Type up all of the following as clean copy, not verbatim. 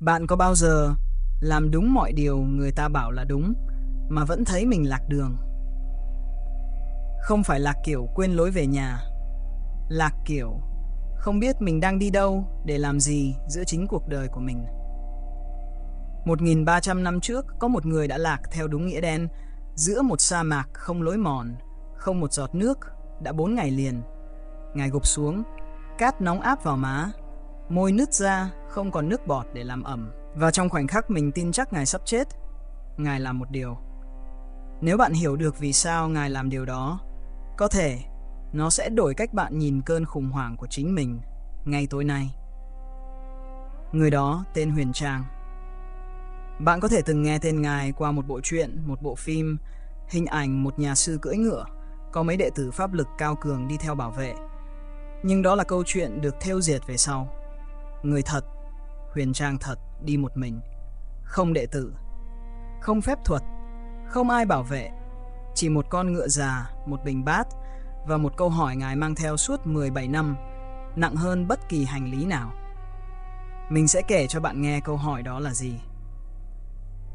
Bạn có bao giờ làm đúng mọi điều người ta bảo là đúng mà vẫn thấy mình lạc đường? Không phải lạc kiểu quên lối về nhà, lạc kiểu không biết mình đang đi đâu để làm gì giữa chính cuộc đời của mình. 1.300 năm trước có một người đã lạc theo đúng nghĩa đen giữa một sa mạc không lối mòn, không một giọt nước, đã 4 ngày liền. Ngài gục xuống, cát nóng áp vào má, môi nứt ra, không còn nước bọt để làm ẩm. Và trong khoảnh khắc mình tin chắc Ngài sắp chết, Ngài làm một điều. Nếu bạn hiểu được vì sao Ngài làm điều đó, có thể nó sẽ đổi cách bạn nhìn cơn khủng hoảng của chính mình ngay tối nay. Người đó tên Huyền Trang. Bạn có thể từng nghe tên Ngài qua một bộ truyện, một bộ phim, hình ảnh một nhà sư cưỡi ngựa, có mấy đệ tử pháp lực cao cường đi theo bảo vệ. Nhưng đó là câu chuyện được thêu dệt về sau. Người thật, Huyền Trang thật, đi một mình. Không đệ tử, không phép thuật, không ai bảo vệ. Chỉ một con ngựa già, một bình bát và một câu hỏi Ngài mang theo suốt 17 năm, nặng hơn bất kỳ hành lý nào. Mình sẽ kể cho bạn nghe câu hỏi đó là gì.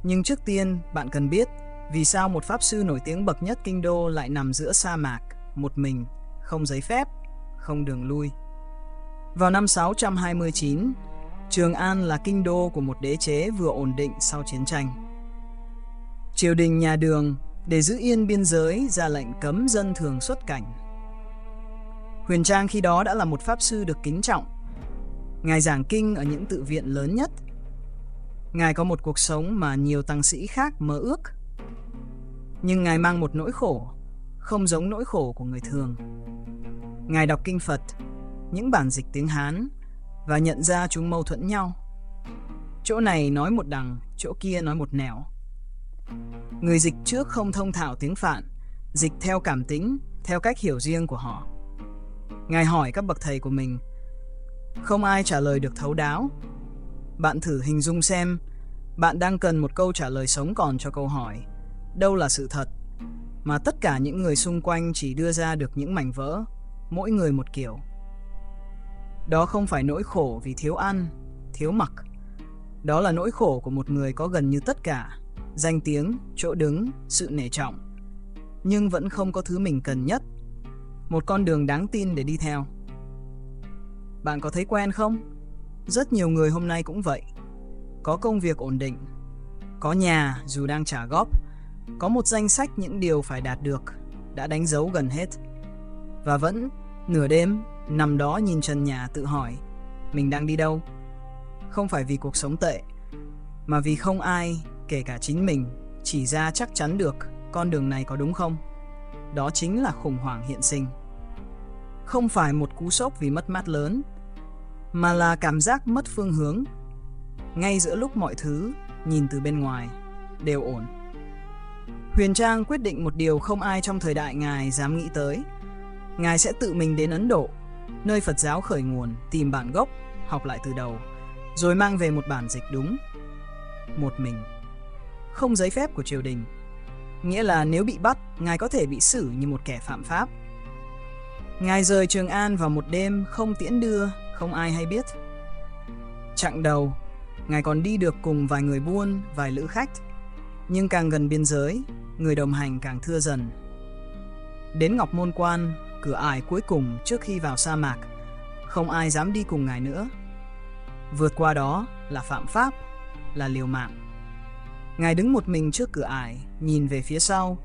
Nhưng trước tiên, bạn cần biết vì sao một pháp sư nổi tiếng bậc nhất kinh đô lại nằm giữa sa mạc, một mình, không giấy phép, không đường lui. Vào năm 629, Trường An là kinh đô của một đế chế vừa ổn định sau chiến tranh. Triều đình nhà Đường để giữ yên biên giới ra lệnh cấm dân thường xuất cảnh. Huyền Trang khi đó đã là một pháp sư được kính trọng. Ngài giảng kinh ở những tự viện lớn nhất. Ngài có một cuộc sống mà nhiều tăng sĩ khác mơ ước. Nhưng Ngài mang một nỗi khổ, không giống nỗi khổ của người thường. Ngài đọc kinh Phật, những bản dịch tiếng Hán, và nhận ra chúng mâu thuẫn nhau. Chỗ này nói một đằng, chỗ kia nói một nẻo. Người dịch trước không thông thạo tiếng Phạn, dịch theo cảm tính, theo cách hiểu riêng của họ. Ngài hỏi các bậc thầy của mình, không ai trả lời được thấu đáo. Bạn thử hình dung xem, bạn đang cần một câu trả lời sống còn cho câu hỏi, đâu là sự thật, mà tất cả những người xung quanh chỉ đưa ra được những mảnh vỡ, mỗi người một kiểu. Đó không phải nỗi khổ vì thiếu ăn, thiếu mặc. Đó là nỗi khổ của một người có gần như tất cả, danh tiếng, chỗ đứng, sự nể trọng, nhưng vẫn không có thứ mình cần nhất, một con đường đáng tin để đi theo. Bạn có thấy quen không? Rất nhiều người hôm nay cũng vậy. Có công việc ổn định, có nhà dù đang trả góp, có một danh sách những điều phải đạt được, đã đánh dấu gần hết. Và vẫn, nửa đêm, nằm đó nhìn trần nhà tự hỏi, mình đang đi đâu? Không phải vì cuộc sống tệ, mà vì không ai, kể cả chính mình, chỉ ra chắc chắn được con đường này có đúng không? Đó chính là khủng hoảng hiện sinh. Không phải một cú sốc vì mất mát lớn, mà là cảm giác mất phương hướng, ngay giữa lúc mọi thứ, nhìn từ bên ngoài, đều ổn. Huyền Trang quyết định một điều không ai trong thời đại Ngài dám nghĩ tới. Ngài sẽ tự mình đến Ấn Độ, nơi Phật giáo khởi nguồn, tìm bản gốc, học lại từ đầu, rồi mang về một bản dịch đúng. Một mình, không giấy phép của triều đình, nghĩa là nếu bị bắt, Ngài có thể bị xử như một kẻ phạm pháp. Ngài rời Trường An vào một đêm không tiễn đưa, không ai hay biết. Chặng đầu, Ngài còn đi được cùng vài người buôn, vài lữ khách, nhưng càng gần biên giới, người đồng hành càng thưa dần. Đến Ngọc Môn Quan, cửa ải cuối cùng trước khi vào sa mạc, không ai dám đi cùng Ngài nữa. Vượt qua đó là phạm pháp, là liều mạng. Ngài đứng một mình trước cửa ải, nhìn về phía sau,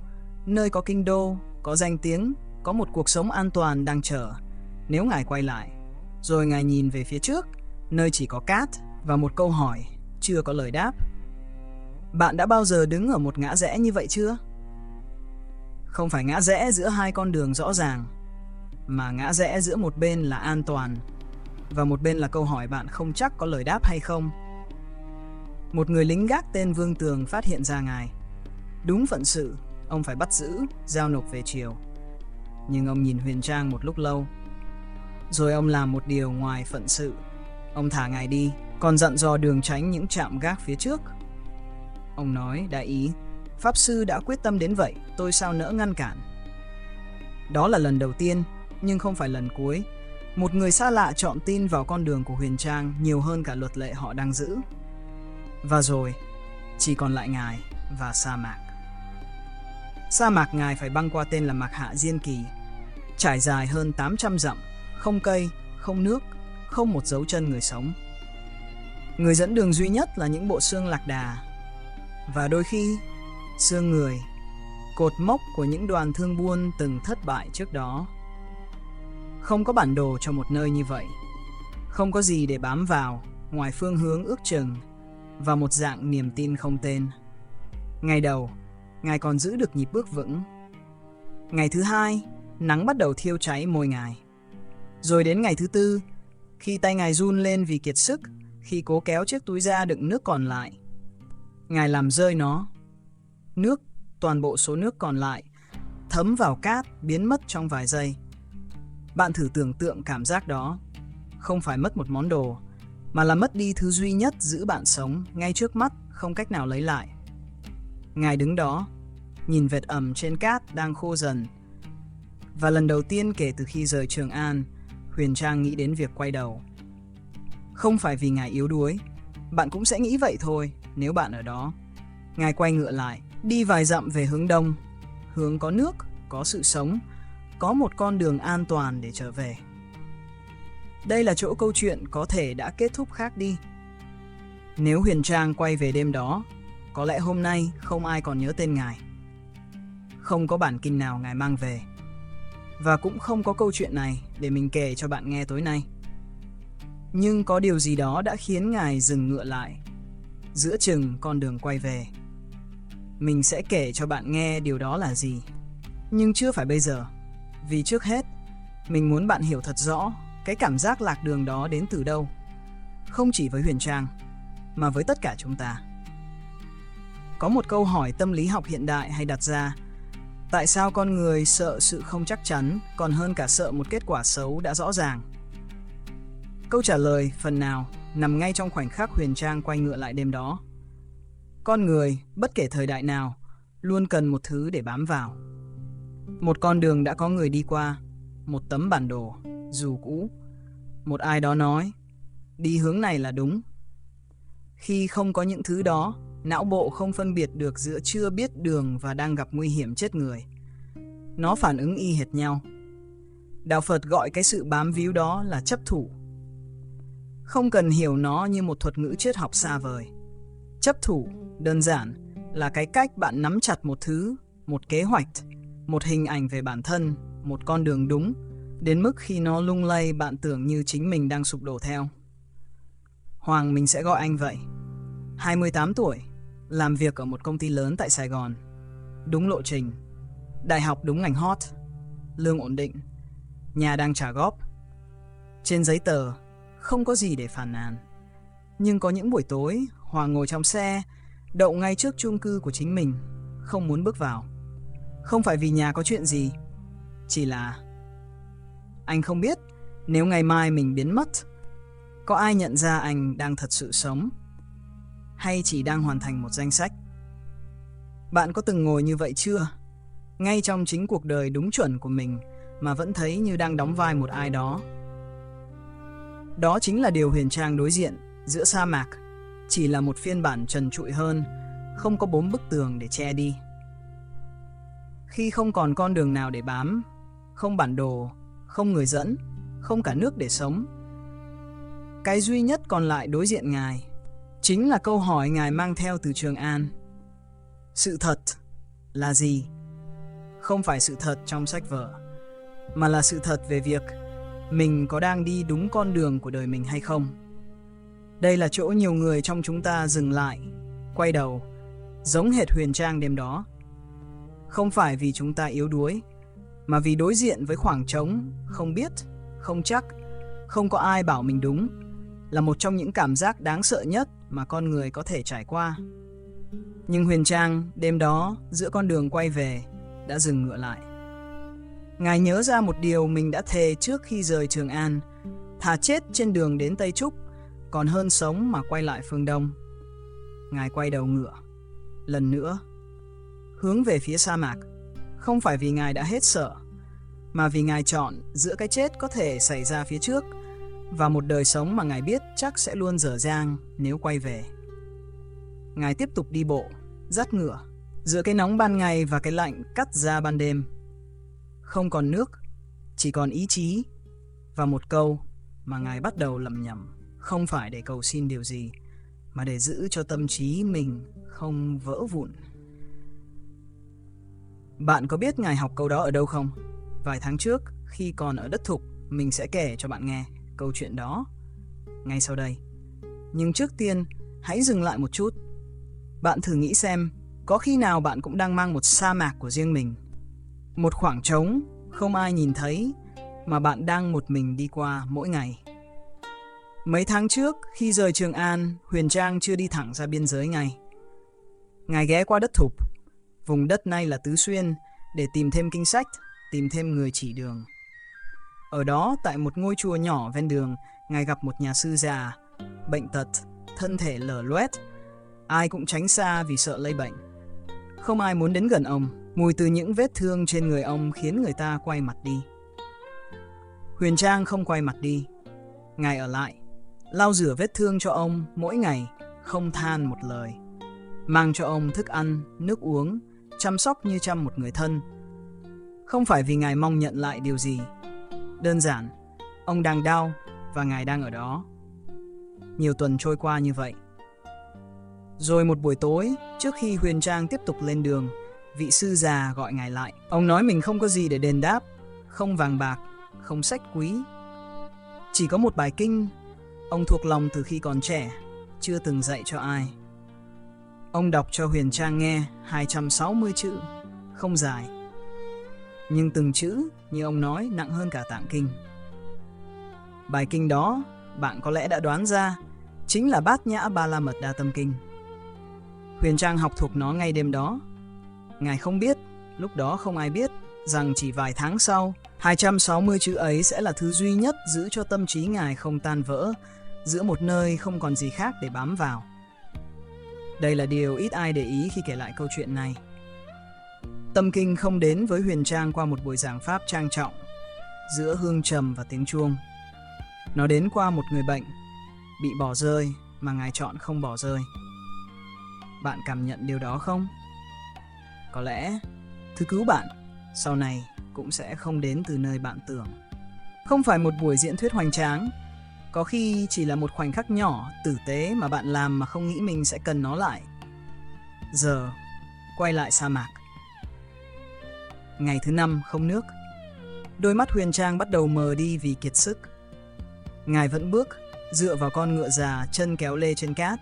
nơi có kinh đô, có danh tiếng, có một cuộc sống an toàn đang chờ, nếu Ngài quay lại. Rồi Ngài nhìn về phía trước, nơi chỉ có cát và một câu hỏi, chưa có lời đáp. Bạn đã bao giờ đứng ở một ngã rẽ như vậy chưa? Không phải ngã rẽ giữa hai con đường rõ ràng, mà ngã rẽ giữa một bên là an toàn và một bên là câu hỏi bạn không chắc có lời đáp hay không. Một người lính gác tên Vương Tường phát hiện ra Ngài. Đúng phận sự, ông phải bắt giữ, giao nộp về triều. Nhưng ông nhìn Huyền Trang một lúc lâu, rồi ông làm một điều ngoài phận sự. Ông thả Ngài đi, còn dặn dò Đường tránh những trạm gác phía trước. Ông nói đại ý, pháp sư đã quyết tâm đến vậy, tôi sao nỡ ngăn cản. Đó là lần đầu tiên, nhưng không phải lần cuối, một người xa lạ chọn tin vào con đường của Huyền Trang nhiều hơn cả luật lệ họ đang giữ. Và rồi, chỉ còn lại Ngài và sa mạc. Sa mạc Ngài phải băng qua tên là Mạc Hạ Diên Kỳ, trải dài hơn 800 dặm, không cây, không nước, không một dấu chân người sống. Người dẫn đường duy nhất là những bộ xương lạc đà, và đôi khi xương người, cột mốc của những đoàn thương buôn từng thất bại trước đó. Không có bản đồ cho một nơi như vậy, không có gì để bám vào ngoài phương hướng ước chừng và một dạng niềm tin không tên. Ngày đầu, Ngài còn giữ được nhịp bước vững. Ngày thứ hai, nắng bắt đầu thiêu cháy môi Ngài. Rồi đến ngày thứ tư, khi tay Ngài run lên vì kiệt sức, khi cố kéo chiếc túi ra đựng nước còn lại, Ngài làm rơi nó. Nước, toàn bộ số nước còn lại, thấm vào cát, biến mất trong vài giây. Bạn thử tưởng tượng cảm giác đó. Không phải mất một món đồ, mà là mất đi thứ duy nhất giữ bạn sống ngay trước mắt, không cách nào lấy lại. Ngài đứng đó, nhìn vệt ẩm trên cát đang khô dần. Và lần đầu tiên kể từ khi rời Trường An, Huyền Trang nghĩ đến việc quay đầu. Không phải vì Ngài yếu đuối, bạn cũng sẽ nghĩ vậy thôi nếu bạn ở đó. Ngài quay ngựa lại, đi vài dặm về hướng đông, hướng có nước, có sự sống, có một con đường an toàn để trở về. Đây là chỗ câu chuyện có thể đã kết thúc khác đi. Nếu Huyền Trang quay về đêm đó, có lẽ hôm nay không ai còn nhớ tên Ngài. Không có bản kinh nào Ngài mang về. Và cũng không có câu chuyện này để mình kể cho bạn nghe tối nay. Nhưng có điều gì đó đã khiến Ngài dừng ngựa lại giữa chừng con đường quay về. Mình sẽ kể cho bạn nghe điều đó là gì. Nhưng chưa phải bây giờ. Vì trước hết, mình muốn bạn hiểu thật rõ cái cảm giác lạc đường đó đến từ đâu. Không chỉ với Huyền Trang, mà với tất cả chúng ta. Có một câu hỏi tâm lý học hiện đại hay đặt ra: tại sao con người sợ sự không chắc chắn còn hơn cả sợ một kết quả xấu đã rõ ràng? Câu trả lời phần nào nằm ngay trong khoảnh khắc Huyền Trang quay ngựa lại đêm đó. Con người, bất kể thời đại nào, luôn cần một thứ để bám vào. Một con đường đã có người đi qua, một tấm bản đồ, dù cũ. Một ai đó nói, đi hướng này là đúng. Khi không có những thứ đó, não bộ không phân biệt được giữa chưa biết đường và đang gặp nguy hiểm chết người. Nó phản ứng y hệt nhau. Đạo Phật gọi cái sự bám víu đó là chấp thủ. Không cần hiểu nó như một thuật ngữ triết học xa vời. Chấp thủ, đơn giản, là cái cách bạn nắm chặt một thứ, một kế hoạch, một hình ảnh về bản thân, một con đường đúng, đến mức khi nó lung lay bạn tưởng như chính mình đang sụp đổ theo. Hoàng mình sẽ gọi anh vậy. 28 tuổi, làm việc ở một công ty lớn tại Sài Gòn. Đúng lộ trình. Đại học đúng ngành hot. Lương ổn định. Nhà đang trả góp. Trên giấy tờ, không có gì để phàn nàn. Nhưng có những buổi tối, Hoàng ngồi trong xe, đậu ngay trước chung cư của chính mình, không muốn bước vào. Không phải vì nhà có chuyện gì, chỉ là anh không biết nếu ngày mai mình biến mất, có ai nhận ra anh đang thật sự sống hay chỉ đang hoàn thành một danh sách. Bạn có từng ngồi như vậy chưa? Ngay trong chính cuộc đời đúng chuẩn của mình mà vẫn thấy như đang đóng vai một ai đó. Đó chính là điều Huyền Trang đối diện giữa sa mạc, chỉ là một phiên bản trần trụi hơn, không có 4 bức tường để che đi. Khi không còn con đường nào để bám, không bản đồ, không người dẫn, không cả nước để sống, cái duy nhất còn lại đối diện Ngài chính là câu hỏi Ngài mang theo từ Trường An. Sự thật là gì? Không phải sự thật trong sách vở, mà là sự thật về việc mình có đang đi đúng con đường của đời mình hay không. Đây là chỗ nhiều người trong chúng ta dừng lại, quay đầu, giống hệt Huyền Trang đêm đó. Không phải vì chúng ta yếu đuối, mà vì đối diện với khoảng trống, không biết, không chắc, không có ai bảo mình đúng, là một trong những cảm giác đáng sợ nhất mà con người có thể trải qua. Nhưng Huyền Trang đêm đó giữa con đường quay về đã dừng ngựa lại. Ngài nhớ ra một điều mình đã thề trước khi rời Trường An: thà chết trên đường đến Tây Trúc còn hơn sống mà quay lại phương Đông. Ngài quay đầu ngựa lần nữa, hướng về phía sa mạc. Không phải vì Ngài đã hết sợ, mà vì Ngài chọn giữa cái chết có thể xảy ra phía trước và một đời sống mà Ngài biết chắc sẽ luôn dở dang nếu quay về. Ngài tiếp tục đi bộ, dắt ngựa, giữa cái nóng ban ngày và cái lạnh cắt da ban đêm. Không còn nước, chỉ còn ý chí và một câu mà Ngài bắt đầu lẩm nhẩm, không phải để cầu xin điều gì, mà để giữ cho tâm trí mình không vỡ vụn. Bạn có biết Ngài học câu đó ở đâu không? Vài tháng trước, khi còn ở đất thục, mình sẽ kể cho bạn nghe câu chuyện đó ngay sau đây. Nhưng trước tiên, hãy dừng lại một chút. Bạn thử nghĩ xem, có khi nào bạn cũng đang mang một sa mạc của riêng mình, một khoảng trống không ai nhìn thấy mà bạn đang một mình đi qua mỗi ngày. Mấy tháng trước, khi rời Trường An, Huyền Trang chưa đi thẳng ra biên giới ngay. Ngài ghé qua đất thục, vùng đất nay là Tứ Xuyên, để tìm thêm kinh sách, tìm thêm người chỉ đường. Ở đó, tại một ngôi chùa nhỏ ven đường, Ngài gặp một nhà sư già, bệnh tật, thân thể lở loét. Ai cũng tránh xa vì sợ lây bệnh. Không ai muốn đến gần ông. Mùi từ những vết thương trên người ông khiến người ta quay mặt đi. Huyền Trang không quay mặt đi. Ngài ở lại, lau rửa vết thương cho ông mỗi ngày, không than một lời. Mang cho ông thức ăn, nước uống, chăm sóc như chăm một người thân. Không phải vì Ngài mong nhận lại điều gì. Đơn giản, ông đang đau và Ngài đang ở đó. Nhiều tuần trôi qua như vậy. Rồi một buổi tối, trước khi Huyền Trang tiếp tục lên đường, vị sư già gọi Ngài lại. Ông nói mình không có gì để đền đáp, không vàng bạc, không sách quý. Chỉ có một bài kinh, ông thuộc lòng từ khi còn trẻ, chưa từng dạy cho ai. Ông đọc cho Huyền Trang nghe 260 chữ, không dài. Nhưng từng chữ, như ông nói, nặng hơn cả tạng kinh. Bài kinh đó, bạn có lẽ đã đoán ra, chính là Bát Nhã Ba La Mật Đa Tâm Kinh. Huyền Trang học thuộc nó ngay đêm đó. Ngài không biết, lúc đó không ai biết, rằng chỉ vài tháng sau, 260 chữ ấy sẽ là thứ duy nhất giữ cho tâm trí Ngài không tan vỡ, giữa một nơi không còn gì khác để bám vào. Đây là điều ít ai để ý khi kể lại câu chuyện này. Tâm kinh không đến với Huyền Trang qua một buổi giảng pháp trang trọng, giữa hương trầm và tiếng chuông. Nó đến qua một người bệnh, bị bỏ rơi mà Ngài chọn không bỏ rơi. Bạn cảm nhận điều đó không? Có lẽ, thứ cứu bạn, sau này cũng sẽ không đến từ nơi bạn tưởng. Không phải một buổi diễn thuyết hoành tráng, có khi chỉ là một khoảnh khắc nhỏ, tử tế mà bạn làm mà không nghĩ mình sẽ cần nó lại. Giờ, quay lại sa mạc. Ngày thứ 5 không nước. Đôi mắt Huyền Trang bắt đầu mờ đi vì kiệt sức. Ngài vẫn bước, dựa vào con ngựa già, chân kéo lê trên cát.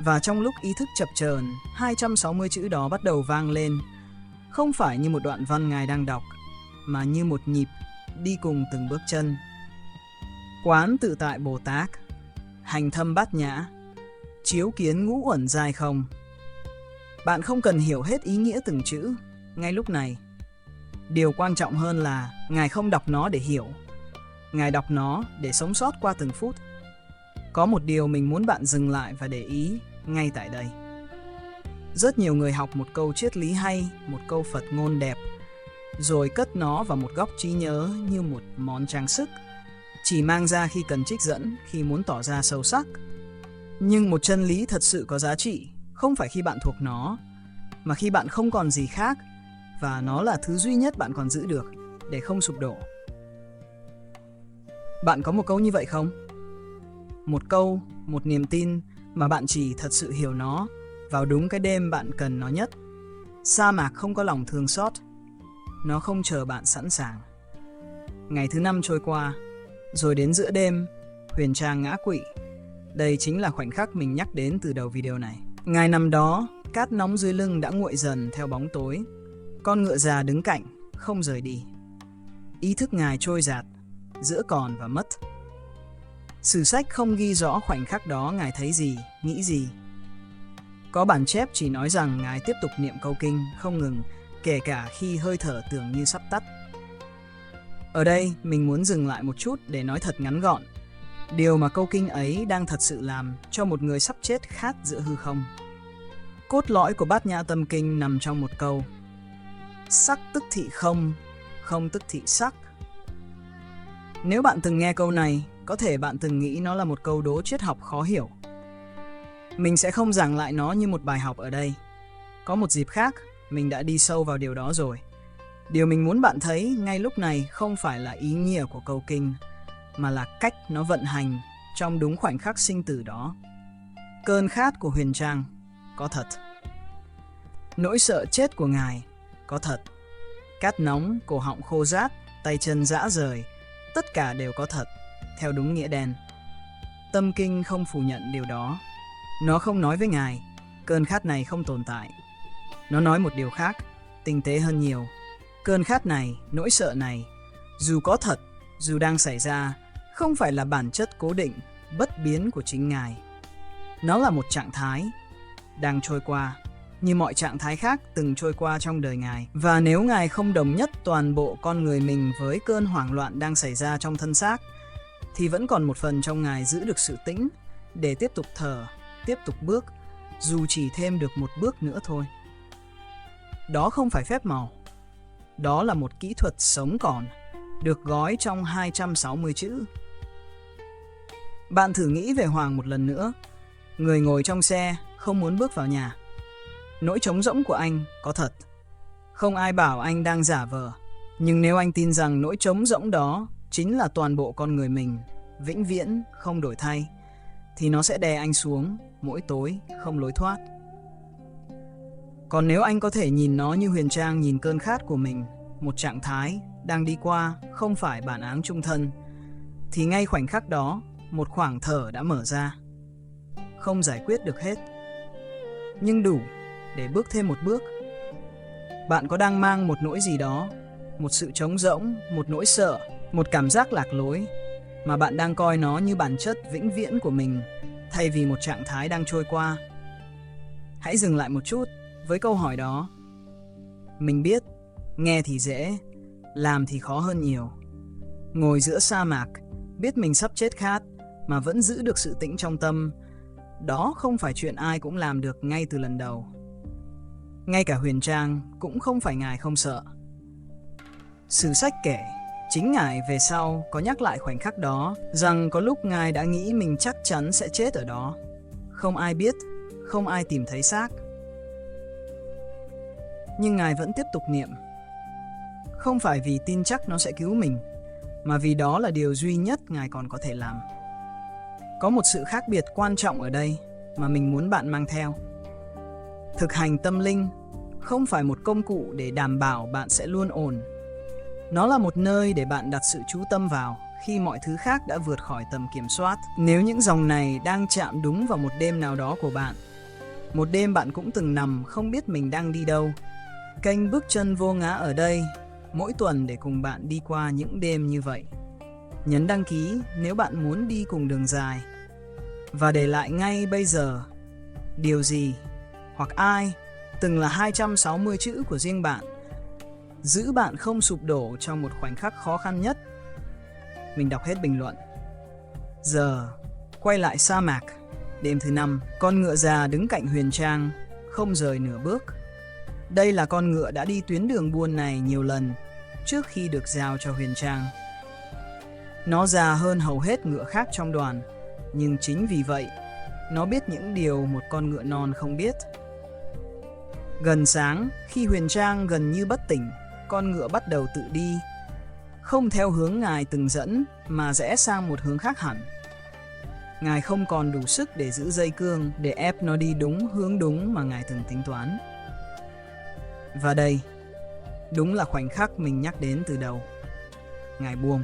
Và trong lúc ý thức chập chờn, 260 chữ đó bắt đầu vang lên, không phải như một đoạn văn Ngài đang đọc, mà như một nhịp, đi cùng từng bước chân. Quán tự tại Bồ Tát, hành thâm bát nhã, chiếu kiến ngũ uẩn giai không. Bạn không cần hiểu hết ý nghĩa từng chữ ngay lúc này. Điều quan trọng hơn là Ngài không đọc nó để hiểu. Ngài đọc nó để sống sót qua từng phút. Có một điều mình muốn bạn dừng lại và để ý ngay tại đây. Rất nhiều người học một câu triết lý hay, một câu Phật ngôn đẹp, rồi cất nó vào một góc trí nhớ như một món trang sức, chỉ mang ra khi cần trích dẫn, khi muốn tỏ ra sâu sắc. Nhưng một chân lý thật sự có giá trị, không phải khi bạn thuộc nó, mà khi bạn không còn gì khác, và nó là thứ duy nhất bạn còn giữ được, để không sụp đổ. Bạn có một câu như vậy không? Một câu, một niềm tin mà bạn chỉ thật sự hiểu nó vào đúng cái đêm bạn cần nó nhất. Sa mạc không có lòng thương xót. Nó không chờ bạn sẵn sàng. Ngày thứ 5 trôi qua, rồi đến giữa đêm, Huyền Trang ngã quỵ. Đây chính là khoảnh khắc mình nhắc đến từ đầu video này. Ngài nằm đó, cát nóng dưới lưng đã nguội dần theo bóng tối. Con ngựa già đứng cạnh, không rời đi. Ý thức Ngài trôi dạt, giữa còn và mất. Sử sách không ghi rõ khoảnh khắc đó Ngài thấy gì, nghĩ gì. Có bản chép chỉ nói rằng Ngài tiếp tục niệm câu kinh không ngừng, kể cả khi hơi thở tưởng như sắp tắt. Ở đây, mình muốn dừng lại một chút để nói thật ngắn gọn. Điều mà câu kinh ấy đang thật sự làm cho một người sắp chết khát giữa hư không. Cốt lõi của Bát Nhã Tâm Kinh nằm trong một câu: sắc tức thị không, không tức thị sắc. Nếu bạn từng nghe câu này, có thể bạn từng nghĩ nó là một câu đố triết học khó hiểu. Mình sẽ không giảng lại nó như một bài học ở đây. Có một dịp khác, mình đã đi sâu vào điều đó rồi. Điều mình muốn bạn thấy ngay lúc này không phải là ý nghĩa của câu kinh, mà là cách nó vận hành trong đúng khoảnh khắc sinh tử đó. Cơn khát của Huyền Trang có thật. Nỗi sợ chết của ngài có thật. Cát nóng, cổ họng khô rát, tay chân rã rời, tất cả đều có thật, theo đúng nghĩa đen. Tâm kinh không phủ nhận điều đó. Nó không nói với ngài, cơn khát này không tồn tại. Nó nói một điều khác, tinh tế hơn nhiều. Cơn khát này, nỗi sợ này, dù có thật, dù đang xảy ra, không phải là bản chất cố định, bất biến của chính ngài. Nó là một trạng thái đang trôi qua, như mọi trạng thái khác từng trôi qua trong đời ngài. Và nếu ngài không đồng nhất toàn bộ con người mình với cơn hoảng loạn đang xảy ra trong thân xác, thì vẫn còn một phần trong ngài giữ được sự tĩnh để tiếp tục thở, tiếp tục bước, dù chỉ thêm được một bước nữa thôi. Đó không phải phép màu. Đó là một kỹ thuật sống còn, được gói trong 260 chữ. Bạn thử nghĩ về Hoàng một lần nữa. Người ngồi trong xe, không muốn bước vào nhà. Nỗi trống rỗng của anh có thật. Không ai bảo anh đang giả vờ. Nhưng nếu anh tin rằng nỗi trống rỗng đó chính là toàn bộ con người mình, vĩnh viễn, không đổi thay, thì nó sẽ đè anh xuống, mỗi tối, không lối thoát. Còn nếu anh có thể nhìn nó như Huyền Trang nhìn cơn khát của mình, một trạng thái đang đi qua, không phải bản án chung thân, thì ngay khoảnh khắc đó, một khoảng thở đã mở ra. Không giải quyết được hết, nhưng đủ để bước thêm một bước. Bạn có đang mang một nỗi gì đó, một sự trống rỗng, một nỗi sợ, một cảm giác lạc lối, mà bạn đang coi nó như bản chất vĩnh viễn của mình, thay vì một trạng thái đang trôi qua? Hãy dừng lại một chút với câu hỏi đó. Mình biết, nghe thì dễ, làm thì khó hơn nhiều. Ngồi giữa sa mạc, biết mình sắp chết khát, mà vẫn giữ được sự tĩnh trong tâm, đó không phải chuyện ai cũng làm được ngay từ lần đầu. Ngay cả Huyền Trang cũng không phải ngài không sợ. Sử sách kể, chính ngài về sau có nhắc lại khoảnh khắc đó, rằng có lúc ngài đã nghĩ mình chắc chắn sẽ chết ở đó. Không ai biết, không ai tìm thấy xác. Nhưng ngài vẫn tiếp tục niệm. Không phải vì tin chắc nó sẽ cứu mình, mà vì đó là điều duy nhất ngài còn có thể làm. Có một sự khác biệt quan trọng ở đây mà mình muốn bạn mang theo. Thực hành tâm linh không phải một công cụ để đảm bảo bạn sẽ luôn ổn. Nó là một nơi để bạn đặt sự chú tâm vào khi mọi thứ khác đã vượt khỏi tầm kiểm soát. Nếu những dòng này đang chạm đúng vào một đêm nào đó của bạn, một đêm bạn cũng từng nằm không biết mình đang đi đâu, kênh Bước Chân Vô Ngã ở đây mỗi tuần để cùng bạn đi qua những đêm như vậy. Nhấn đăng ký nếu bạn muốn đi cùng đường dài. Và để lại ngay bây giờ, điều gì hoặc ai từng là 260 chữ của riêng bạn, giữ bạn không sụp đổ trong một khoảnh khắc khó khăn nhất. Mình đọc hết bình luận. Giờ, quay lại sa mạc. Đêm thứ 5, con ngựa già đứng cạnh Huyền Trang, không rời nửa bước. Đây là con ngựa đã đi tuyến đường buôn này nhiều lần trước khi được giao cho Huyền Trang. Nó già hơn hầu hết ngựa khác trong đoàn, nhưng chính vì vậy, nó biết những điều một con ngựa non không biết. Gần sáng, khi Huyền Trang gần như bất tỉnh, con ngựa bắt đầu tự đi, không theo hướng ngài từng dẫn mà rẽ sang một hướng khác hẳn. Ngài không còn đủ sức để giữ dây cương để ép nó đi đúng hướng đúng mà ngài từng tính toán. Và đây, đúng là khoảnh khắc mình nhắc đến từ đầu. Ngài buông.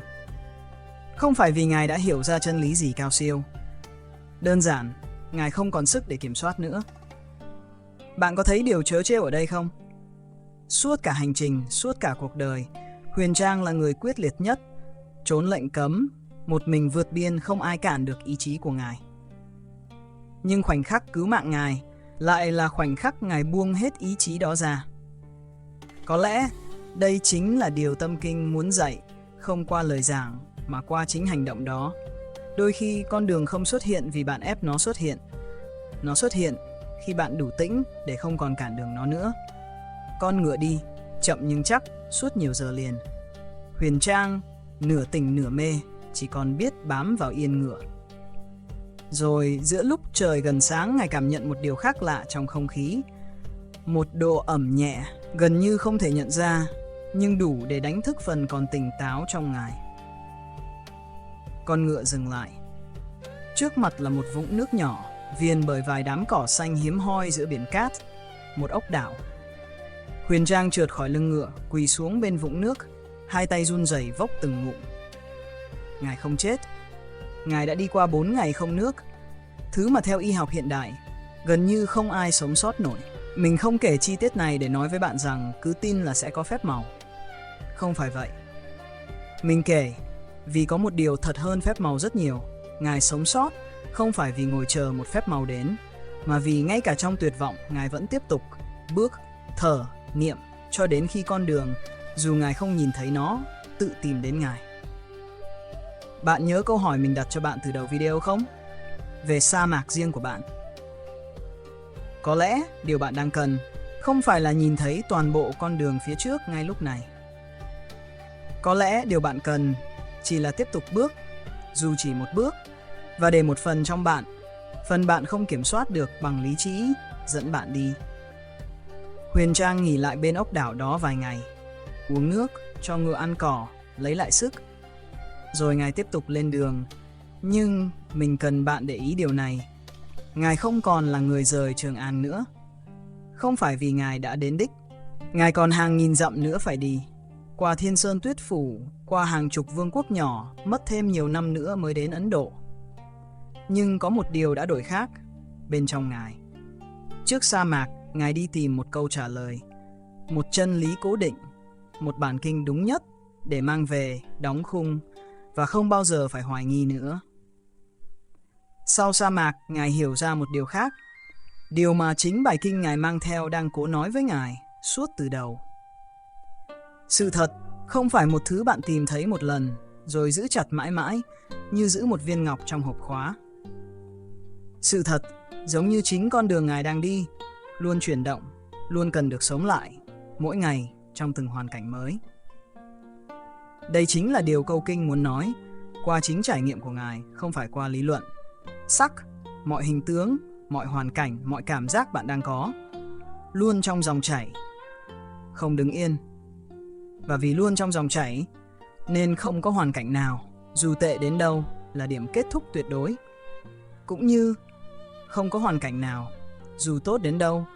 Không phải vì ngài đã hiểu ra chân lý gì cao siêu. Đơn giản, ngài không còn sức để kiểm soát nữa. Bạn có thấy điều trớ trêu ở đây không? Suốt cả hành trình, suốt cả cuộc đời, Huyền Trang là người quyết liệt nhất, trốn lệnh cấm, một mình vượt biên, không ai cản được ý chí của ngài. Nhưng khoảnh khắc cứu mạng ngài lại là khoảnh khắc ngài buông hết ý chí đó ra. Có lẽ đây chính là điều tâm kinh muốn dạy, không qua lời giảng mà qua chính hành động đó. Đôi khi con đường không xuất hiện vì bạn ép nó xuất hiện. Nó xuất hiện khi bạn đủ tĩnh để không còn cản đường nó nữa. Con ngựa đi, chậm nhưng chắc, suốt nhiều giờ liền. Huyền Trang, nửa tỉnh nửa mê, chỉ còn biết bám vào yên ngựa. Rồi giữa lúc trời gần sáng, Ngài cảm nhận một điều khác lạ trong không khí. Một độ ẩm nhẹ, gần như không thể nhận ra, nhưng đủ để đánh thức phần còn tỉnh táo trong Ngài. Con ngựa dừng lại. Trước mặt là một vũng nước nhỏ, viền bởi vài đám cỏ xanh hiếm hoi giữa biển cát, một ốc đảo. Huyền Trang trượt khỏi lưng ngựa, quỳ xuống bên vũng nước, hai tay run rẩy vốc từng ngụm. Ngài không chết. Ngài đã đi qua 4 ngày không nước, thứ mà theo y học hiện đại, gần như không ai sống sót nổi. Mình không kể chi tiết này để nói với bạn rằng cứ tin là sẽ có phép màu. Không phải vậy. Mình kể vì có một điều thật hơn phép màu rất nhiều. Ngài sống sót không phải vì ngồi chờ một phép màu đến, mà vì ngay cả trong tuyệt vọng, Ngài vẫn tiếp tục bước, thở, niệm cho đến khi con đường, dù Ngài không nhìn thấy nó, tự tìm đến Ngài. Bạn nhớ câu hỏi mình đặt cho bạn từ đầu video không? Về sa mạc riêng của bạn. Có lẽ điều bạn đang cần không phải là nhìn thấy toàn bộ con đường phía trước ngay lúc này. Có lẽ điều bạn cần chỉ là tiếp tục bước, dù chỉ một bước, và để một phần trong bạn, phần bạn không kiểm soát được bằng lý trí, dẫn bạn đi. Huyền Trang nghỉ lại bên ốc đảo đó vài ngày, uống nước, cho ngựa ăn cỏ, lấy lại sức. Rồi Ngài tiếp tục lên đường. Nhưng mình cần bạn để ý điều này. Ngài không còn là người rời Trường An nữa. Không phải vì Ngài đã đến đích. Ngài còn hàng nghìn dặm nữa phải đi. Qua Thiên Sơn Tuyết Phủ, qua hàng chục vương quốc nhỏ, mất thêm nhiều năm nữa mới đến Ấn Độ. Nhưng có một điều đã đổi khác bên trong Ngài. Trước sa mạc, Ngài đi tìm một câu trả lời, một chân lý cố định, một bản kinh đúng nhất để mang về, đóng khung và không bao giờ phải hoài nghi nữa. Sau sa mạc, Ngài hiểu ra một điều khác, điều mà chính bài kinh Ngài mang theo đang cố nói với Ngài suốt từ đầu. Sự thật không phải một thứ bạn tìm thấy một lần rồi giữ chặt mãi mãi như giữ một viên ngọc trong hộp khóa. Sự thật giống như chính con đường Ngài đang đi, luôn chuyển động, luôn cần được sống lại mỗi ngày trong từng hoàn cảnh mới. Đây chính là điều câu kinh muốn nói qua chính trải nghiệm của Ngài, không phải qua lý luận. Sắc, mọi hình tướng, mọi hoàn cảnh, mọi cảm giác bạn đang có, luôn trong dòng chảy, không đứng yên. Và vì luôn trong dòng chảy, nên không có hoàn cảnh nào, dù tệ đến đâu, là điểm kết thúc tuyệt đối. Cũng như không có hoàn cảnh nào, dù tốt đến đâu,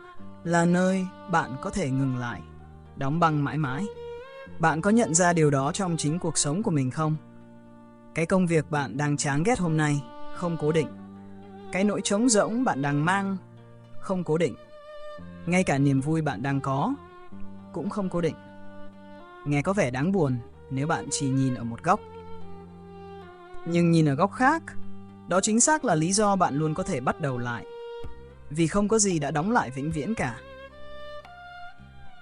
là nơi bạn có thể ngừng lại, đóng băng mãi mãi. Bạn có nhận ra điều đó trong chính cuộc sống của mình không? Cái công việc bạn đang chán ghét hôm nay không cố định. Cái nỗi trống rỗng bạn đang mang không cố định. Ngay cả niềm vui bạn đang có cũng không cố định. Nghe có vẻ đáng buồn nếu bạn chỉ nhìn ở một góc. Nhưng nhìn ở góc khác, đó chính xác là lý do bạn luôn có thể bắt đầu lại. Vì không có gì đã đóng lại vĩnh viễn cả.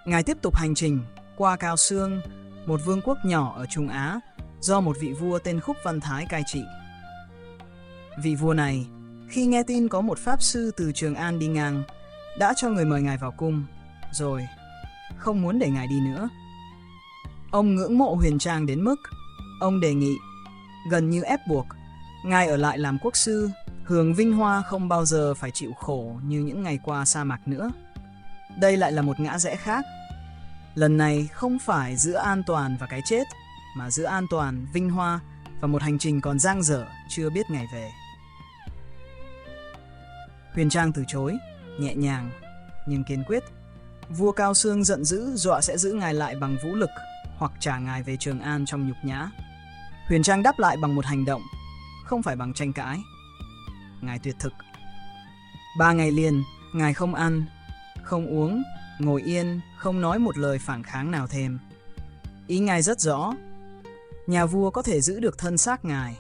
Ngài tiếp tục hành trình qua Cao Xương, một vương quốc nhỏ ở Trung Á, do một vị vua tên Khúc Văn Thái cai trị. Vị vua này, khi nghe tin có một pháp sư từ Trường An đi ngang, đã cho người mời Ngài vào cung, rồi không muốn để Ngài đi nữa. Ông ngưỡng mộ Huyền Trang đến mức ông đề nghị, gần như ép buộc, Ngài ở lại làm quốc sư, hưởng vinh hoa không bao giờ phải chịu khổ như những ngày qua sa mạc nữa. Đây lại là một ngã rẽ khác. Lần này không phải giữa an toàn và cái chết, mà giữa an toàn, vinh hoa và một hành trình còn dang dở chưa biết ngày về. Huyền Trang từ chối, nhẹ nhàng nhưng kiên quyết. Vua Cao Xương giận dữ, dọa sẽ giữ Ngài lại bằng vũ lực hoặc trả Ngài về Trường An trong nhục nhã. Huyền Trang đáp lại bằng một hành động, không phải bằng tranh cãi. Ngài tuyệt thực. 3 ngày liền, Ngài không ăn, không uống, ngồi yên, không nói một lời phản kháng nào thêm. Ý Ngài rất rõ. Nhà vua có thể giữ được thân xác Ngài,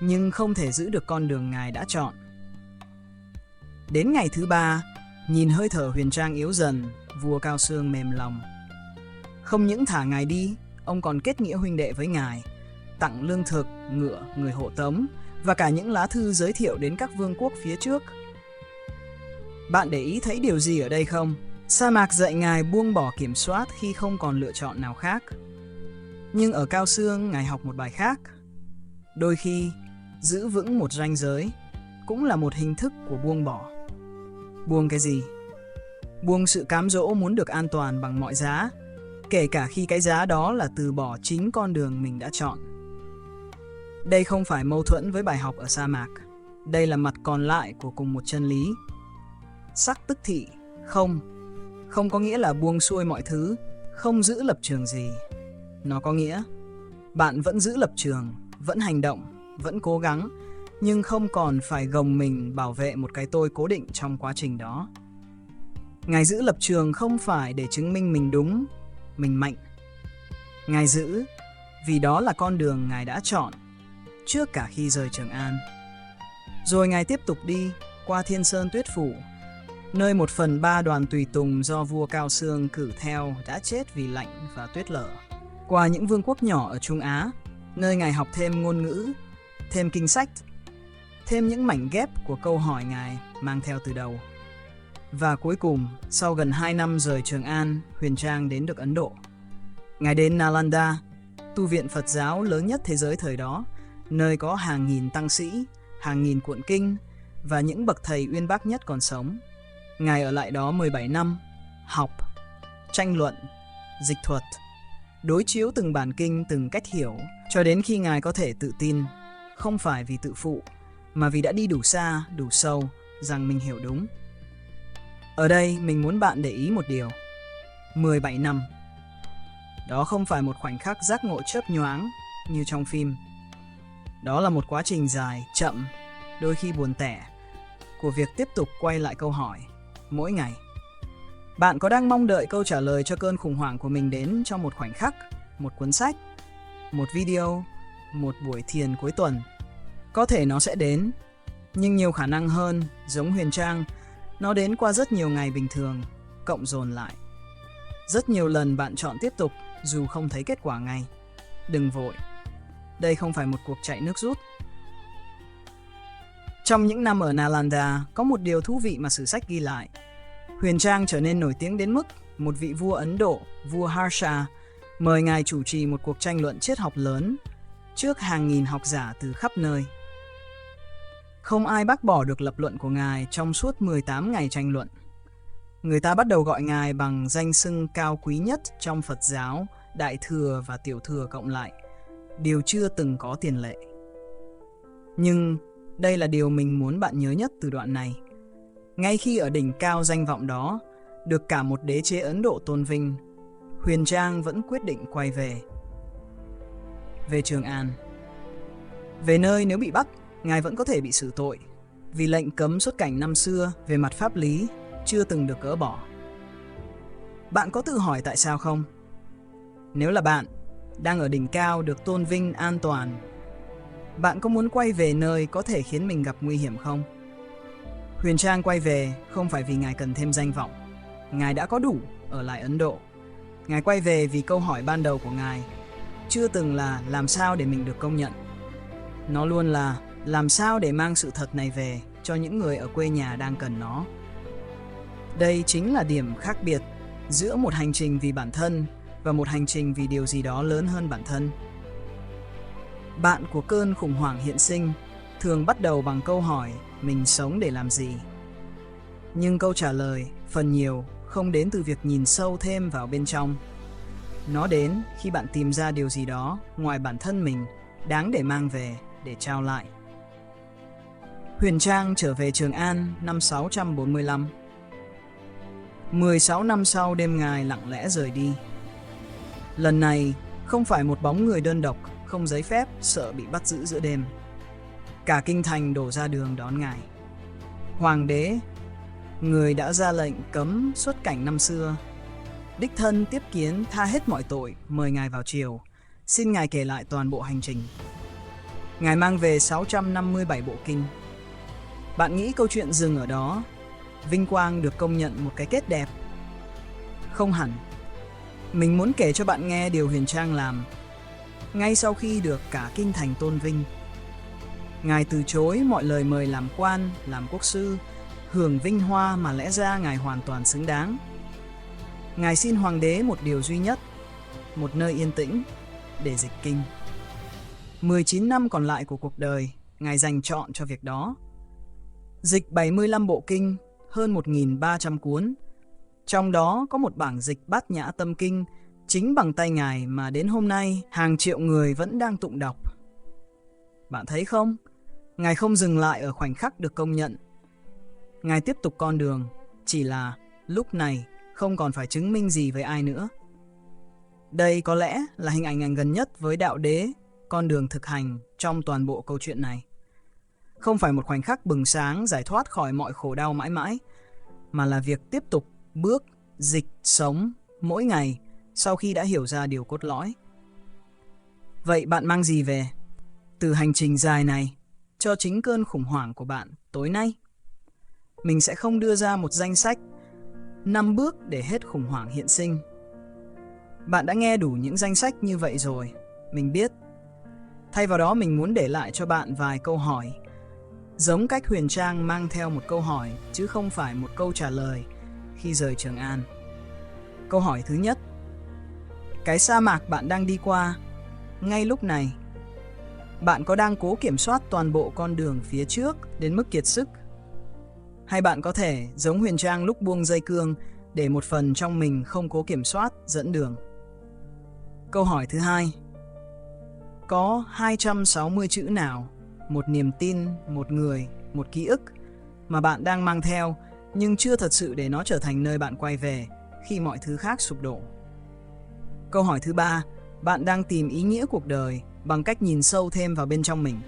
nhưng không thể giữ được con đường Ngài đã chọn. Đến ngày thứ 3, nhìn hơi thở Huyền Trang yếu dần, vua Cao Xương mềm lòng. Không những thả Ngài đi, ông còn kết nghĩa huynh đệ với Ngài, tặng lương thực, ngựa, người hộ tống và cả những lá thư giới thiệu đến các vương quốc phía trước. Bạn để ý thấy điều gì ở đây không? Sa mạc dạy Ngài buông bỏ kiểm soát khi không còn lựa chọn nào khác. Nhưng ở Cao Xương, Ngài học một bài khác. Đôi khi, giữ vững một ranh giới cũng là một hình thức của buông bỏ. Buông cái gì? Buông sự cám dỗ muốn được an toàn bằng mọi giá, kể cả khi cái giá đó là từ bỏ chính con đường mình đã chọn. Đây không phải mâu thuẫn với bài học ở sa mạc. Đây là mặt còn lại của cùng một chân lý. Sắc tức thị, không có nghĩa là buông xuôi mọi thứ, không giữ lập trường gì. Nó có nghĩa bạn vẫn giữ lập trường, vẫn hành động, vẫn cố gắng, nhưng không còn phải gồng mình bảo vệ một cái tôi cố định trong quá trình đó. Ngài giữ lập trường không phải để chứng minh mình đúng, mình mạnh. Ngài giữ vì đó là con đường Ngài đã chọn trước cả khi rời Trường An. Rồi Ngài tiếp tục đi qua Thiên Sơn Tuyết Phủ, nơi 1/3 đoàn tùy tùng do vua Cao Xương cử theo đã chết vì lạnh và tuyết lở. Qua những vương quốc nhỏ ở Trung Á, nơi Ngài học thêm ngôn ngữ, thêm kinh sách, thêm những mảnh ghép của câu hỏi Ngài mang theo từ đầu. Và cuối cùng, sau gần 2 năm rời Trường An, Huyền Trang đến được Ấn Độ. Ngài đến Nalanda, tu viện Phật giáo lớn nhất thế giới thời đó, nơi có hàng nghìn tăng sĩ, hàng nghìn cuộn kinh và những bậc thầy uyên bác nhất còn sống. Ngài ở lại đó 17 năm, học, tranh luận, dịch thuật, đối chiếu từng bản kinh, từng cách hiểu, cho đến khi Ngài có thể tự tin, không phải vì tự phụ, mà vì đã đi đủ xa, đủ sâu, rằng mình hiểu đúng. Ở đây, mình muốn bạn để ý một điều. 17 năm. Đó không phải một khoảnh khắc giác ngộ chớp nhoáng như trong phim. Đó là một quá trình dài, chậm, đôi khi buồn tẻ, của việc tiếp tục quay lại câu hỏi mỗi ngày. Bạn có đang mong đợi câu trả lời cho cơn khủng hoảng của mình đến trong một khoảnh khắc, một cuốn sách, một video, một buổi thiền cuối tuần? Có thể nó sẽ đến, nhưng nhiều khả năng hơn, giống Huyền Trang, nó đến qua rất nhiều ngày bình thường, cộng dồn lại. Rất nhiều lần bạn chọn tiếp tục dù không thấy kết quả ngay. Đừng vội. Đây không phải một cuộc chạy nước rút. Trong những năm ở Nalanda, có một điều thú vị mà sử sách ghi lại. Huyền Trang trở nên nổi tiếng đến mức một vị vua Ấn Độ, vua Harsha, mời Ngài chủ trì một cuộc tranh luận triết học lớn trước hàng nghìn học giả từ khắp nơi. Không ai bác bỏ được lập luận của Ngài trong suốt 18 ngày tranh luận. Người ta bắt đầu gọi Ngài bằng danh xưng cao quý nhất trong Phật giáo, Đại Thừa và Tiểu Thừa cộng lại, điều chưa từng có tiền lệ. Nhưng đây là điều mình muốn bạn nhớ nhất từ đoạn này. Ngay khi ở đỉnh cao danh vọng đó, được cả một đế chế Ấn Độ tôn vinh, Huyền Trang vẫn quyết định quay về. Về Trường An. Về nơi nếu bị bắt, Ngài vẫn có thể bị xử tội, vì lệnh cấm xuất cảnh năm xưa về mặt pháp lý chưa từng được gỡ bỏ. Bạn có tự hỏi tại sao không? Nếu là bạn, đang ở đỉnh cao được tôn vinh an toàn, bạn có muốn quay về nơi có thể khiến mình gặp nguy hiểm không? Huyền Trang quay về không phải vì Ngài cần thêm danh vọng. Ngài đã có đủ ở lại Ấn Độ. Ngài quay về vì câu hỏi ban đầu của Ngài chưa từng là làm sao để mình được công nhận. Nó luôn là làm sao để mang sự thật này về cho những người ở quê nhà đang cần nó. Đây chính là điểm khác biệt giữa một hành trình vì bản thân và một hành trình vì điều gì đó lớn hơn bản thân. Bạn của cơn khủng hoảng hiện sinh thường bắt đầu bằng câu hỏi mình sống để làm gì. Nhưng câu trả lời phần nhiều không đến từ việc nhìn sâu thêm vào bên trong. Nó đến khi bạn tìm ra điều gì đó ngoài bản thân mình đáng để mang về, để trao lại. Huyền Trang trở về Trường An năm 645. 16 năm sau đêm Ngài lặng lẽ rời đi. Lần này không phải một bóng người đơn độc, không giấy phép, sợ bị bắt giữ giữa đêm. Cả kinh thành đổ ra đường đón Ngài. Hoàng đế, người đã ra lệnh cấm xuất cảnh năm xưa, đích thân tiếp kiến tha hết mọi tội, mời Ngài vào triều, xin Ngài kể lại toàn bộ hành trình. Ngài mang về 657 bộ kinh. Bạn nghĩ câu chuyện dừng ở đó, vinh quang được công nhận một cái kết đẹp? Không hẳn. Mình muốn kể cho bạn nghe điều Huyền Trang làm. Ngay sau khi được cả kinh thành tôn vinh, Ngài từ chối mọi lời mời làm quan, làm quốc sư, hưởng vinh hoa mà lẽ ra Ngài hoàn toàn xứng đáng. Ngài xin Hoàng đế một điều duy nhất, một nơi yên tĩnh để dịch kinh. 19 năm còn lại của cuộc đời, Ngài dành trọn cho việc đó. Dịch 75 bộ kinh, hơn 1.300 cuốn. Trong đó có một bảng dịch Bát Nhã Tâm Kinh, chính bằng tay Ngài mà đến hôm nay hàng triệu người vẫn đang tụng đọc. Bạn thấy không? Ngài không dừng lại ở khoảnh khắc được công nhận. Ngài tiếp tục con đường, chỉ là lúc này không còn phải chứng minh gì với ai nữa. Đây có lẽ là hình ảnh gần nhất với đạo đế, con đường thực hành trong toàn bộ câu chuyện này. Không phải một khoảnh khắc bừng sáng giải thoát khỏi mọi khổ đau mãi mãi, mà là việc tiếp tục bước, dịch, sống mỗi ngày sau khi đã hiểu ra điều cốt lõi. Vậy bạn mang gì về từ hành trình dài này cho chính cơn khủng hoảng của bạn tối nay? Mình sẽ không đưa ra một danh sách 5 bước để hết khủng hoảng hiện sinh. Bạn đã nghe đủ những danh sách như vậy rồi, mình biết. Thay vào đó mình muốn để lại cho bạn vài câu hỏi, giống cách Huyền Trang mang theo một câu hỏi chứ không phải một câu trả lời khi rời Trường An. Câu hỏi thứ nhất: cái sa mạc bạn đang đi qua, ngay lúc này, bạn có đang cố kiểm soát toàn bộ con đường phía trước đến mức kiệt sức? Hay bạn có thể, giống Huyền Trang lúc buông dây cương, để một phần trong mình không cố kiểm soát dẫn đường? Câu hỏi thứ hai: có 260 chữ nào, một niềm tin, một người, một ký ức mà bạn đang mang theo nhưng chưa thật sự để nó trở thành nơi bạn quay về khi mọi thứ khác sụp đổ? Câu hỏi thứ ba: bạn đang tìm ý nghĩa cuộc đời bằng cách nhìn sâu thêm vào bên trong mình?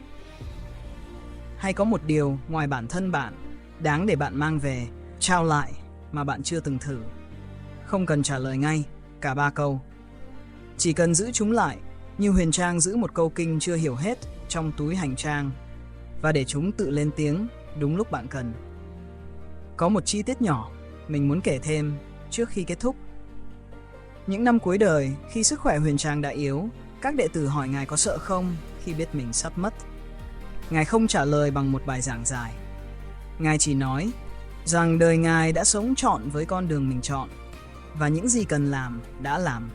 Hay có một điều ngoài bản thân bạn đáng để bạn mang về, trao lại mà bạn chưa từng thử? Không cần trả lời ngay cả 3 câu. Chỉ cần giữ chúng lại như Huyền Trang giữ một câu kinh chưa hiểu hết trong túi hành trang và để chúng tự lên tiếng đúng lúc bạn cần. Có một chi tiết nhỏ mình muốn kể thêm trước khi kết thúc. Những năm cuối đời, khi sức khỏe Huyền Trang đã yếu, các đệ tử hỏi Ngài có sợ không khi biết mình sắp mất. Ngài không trả lời bằng một bài giảng dài. Ngài chỉ nói rằng đời Ngài đã sống trọn với con đường mình chọn và những gì cần làm đã làm.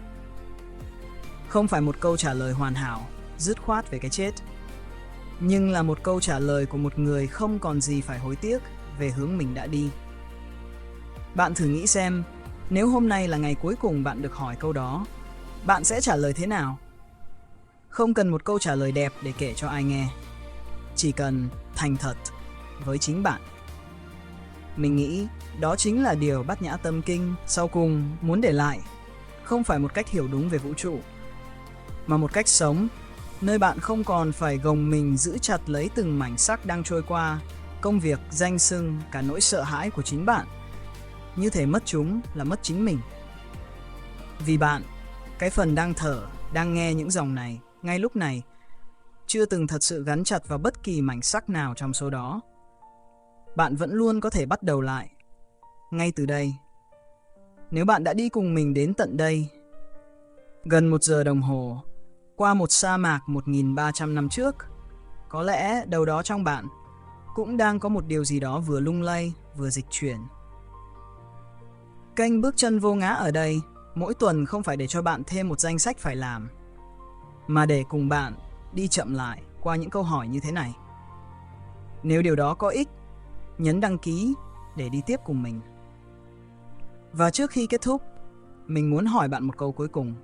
Không phải một câu trả lời hoàn hảo, dứt khoát về cái chết, nhưng là một câu trả lời của một người không còn gì phải hối tiếc về hướng mình đã đi. Bạn thử nghĩ xem, nếu hôm nay là ngày cuối cùng bạn được hỏi câu đó, bạn sẽ trả lời thế nào? Không cần một câu trả lời đẹp để kể cho ai nghe, chỉ cần thành thật với chính bạn. Mình nghĩ đó chính là điều Bát Nhã Tâm Kinh sau cùng muốn để lại, không phải một cách hiểu đúng về vũ trụ, mà một cách sống, nơi bạn không còn phải gồng mình giữ chặt lấy từng mảnh sắc đang trôi qua, công việc, danh xưng, cả nỗi sợ hãi của chính bạn. Như thể mất chúng là mất chính mình. Vì bạn, cái phần đang thở, đang nghe những dòng này, ngay lúc này, chưa từng thật sự gắn chặt vào bất kỳ mảnh sắc nào trong số đó. Bạn vẫn luôn có thể bắt đầu lại, ngay từ đây. Nếu bạn đã đi cùng mình đến tận đây, gần 1 giờ đồng hồ, qua một sa mạc 1.300 năm trước, có lẽ đâu đó trong bạn cũng đang có một điều gì đó vừa lung lay, vừa dịch chuyển. Kênh Bước Chân Vô Ngã ở đây, mỗi tuần không phải để cho bạn thêm một danh sách phải làm, mà để cùng bạn đi chậm lại qua những câu hỏi như thế này. Nếu điều đó có ích, nhấn đăng ký để đi tiếp cùng mình. Và trước khi kết thúc, mình muốn hỏi bạn một câu cuối cùng.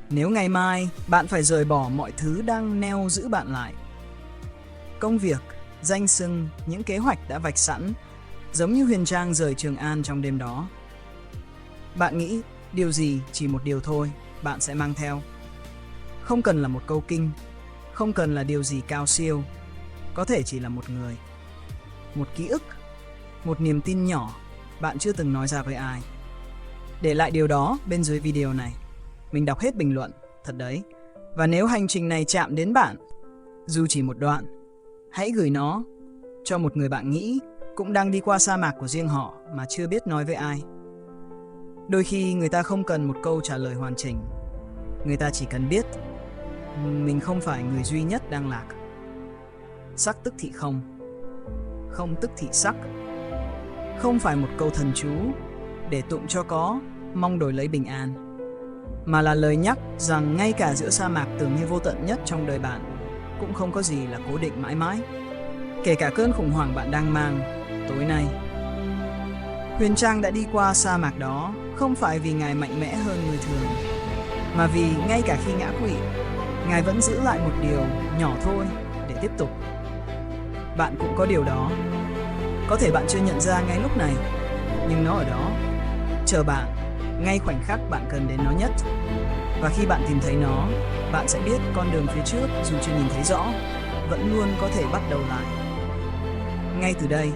Nếu ngày mai bạn phải rời bỏ mọi thứ đang neo giữ bạn lại, công việc, danh xưng, những kế hoạch đã vạch sẵn, giống như Huyền Trang rời Trường An trong đêm đó, bạn nghĩ điều gì, chỉ một điều thôi, bạn sẽ mang theo? Không cần là một câu kinh, không cần là điều gì cao siêu, có thể chỉ là một người, một ký ức, một niềm tin nhỏ bạn chưa từng nói ra với ai. Để lại điều đó bên dưới video này. Mình đọc hết bình luận, thật đấy. Và nếu hành trình này chạm đến bạn, dù chỉ một đoạn, hãy gửi nó cho một người bạn nghĩ cũng đang đi qua sa mạc của riêng họ mà chưa biết nói với ai. Đôi khi người ta không cần một câu trả lời hoàn chỉnh, người ta chỉ cần biết mình không phải người duy nhất đang lạc. Sắc tức thị không, không tức thị sắc. Không phải một câu thần chú để tụng cho có, mong đổi lấy bình an, mà là lời nhắc rằng ngay cả giữa sa mạc tưởng như vô tận nhất trong đời bạn, cũng không có gì là cố định mãi mãi. Kể cả cơn khủng hoảng bạn đang mang, tối nay. Huyền Trang đã đi qua sa mạc đó không phải vì Ngài mạnh mẽ hơn người thường, mà vì ngay cả khi ngã quỵ, Ngài vẫn giữ lại một điều nhỏ thôi để tiếp tục. Bạn cũng có điều đó. Có thể bạn chưa nhận ra ngay lúc này, nhưng nó ở đó, chờ bạn, ngay khoảnh khắc bạn cần đến nó nhất. Và khi bạn tìm thấy nó, bạn sẽ biết con đường phía trước dù chưa nhìn thấy rõ, vẫn luôn có thể bắt đầu lại. Ngay từ đây,